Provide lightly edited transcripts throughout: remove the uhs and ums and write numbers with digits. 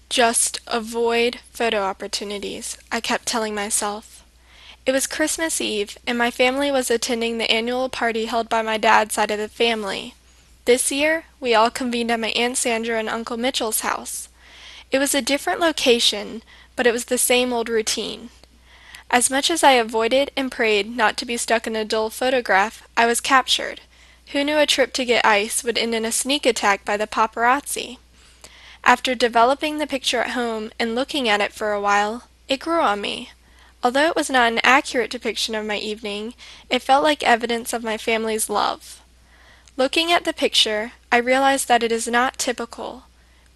Just avoid photo opportunities, I kept telling myself. It was Christmas Eve, and my family was attending the annual party held by my dad's side of the family. This year, we all convened at my Aunt Sandra and Uncle Mitchell's house. It was a different location, but it was the same old routine. As much as I avoided and prayed not to be stuck in a dull photograph, I was captured. Who knew a trip to get ice would end in a sneak attack by the paparazzi? After developing the picture at home and looking at it for a while, it grew on me. Although it was not an accurate depiction of my evening, it felt like evidence of my family's love. Looking at the picture, I realized that it is not typical.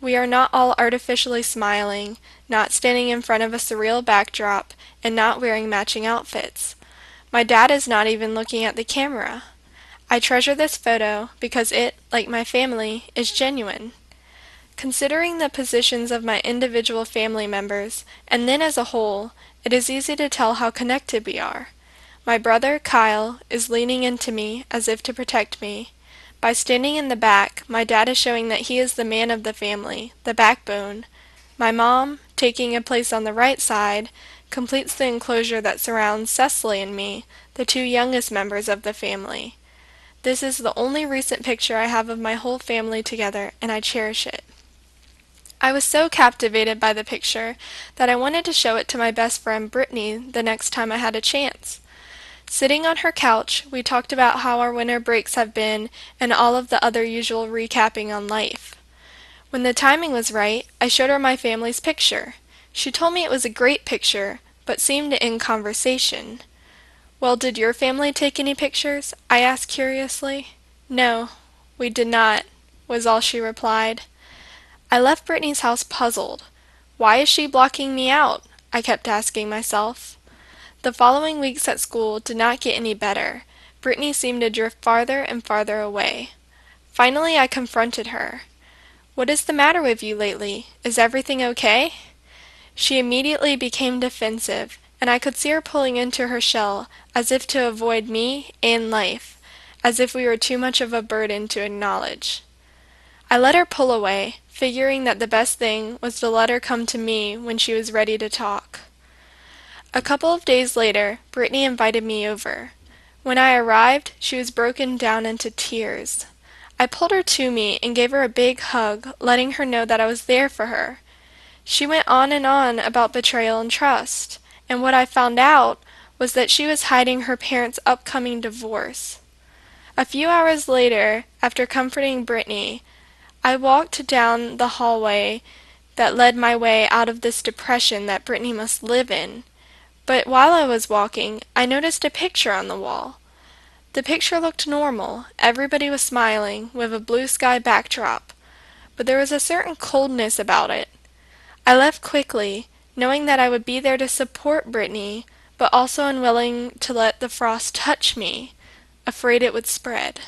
We are not all artificially smiling, not standing in front of a surreal backdrop, and not wearing matching outfits. My dad is not even looking at the camera. I treasure this photo because it, like my family, is genuine. Considering the positions of my individual family members, and then as a whole, it is easy to tell how connected we are. My brother, Kyle, is leaning into me as if to protect me. By standing in the back, my dad is showing that he is the man of the family, the backbone. My mom, taking a place on the right side, completes the enclosure that surrounds Cecily and me, the two youngest members of the family. This is the only recent picture I have of my whole family together, and I cherish it. I was so captivated by the picture that I wanted to show it to my best friend Brittany the next time I had a chance. Sitting on her couch, we talked about how our winter breaks have been and all of the other usual recapping on life. When the timing was right, I showed her my family's picture. She told me it was a great picture, but seemed to end conversation. "Well, did your family take any pictures?" I asked curiously. "No, we did not," was all she replied. I left Brittany's house puzzled. Why is she blocking me out? I kept asking myself. The following weeks at school did not get any better. Brittany seemed to drift farther and farther away. Finally, I confronted her. "What is the matter with you lately? Is everything okay?" She immediately became defensive, and I could see her pulling into her shell as if to avoid me and life, as if we were too much of a burden to acknowledge. I let her pull away, figuring that the best thing was to let her come to me when she was ready to talk. A couple of days later, Brittany invited me over. When I arrived, she was broken down into tears. I pulled her to me and gave her a big hug, letting her know that I was there for her. She went on and on about betrayal and trust, and what I found out was that she was hiding her parents' upcoming divorce. A few hours later, after comforting Brittany, I walked down the hallway that led my way out of this depression that Brittany must live in. But while I was walking, I noticed a picture on the wall. The picture looked normal. Everybody was smiling, with a blue sky backdrop. But there was a certain coldness about it. I left quickly, knowing that I would be there to support Brittany, but also unwilling to let the frost touch me, afraid it would spread.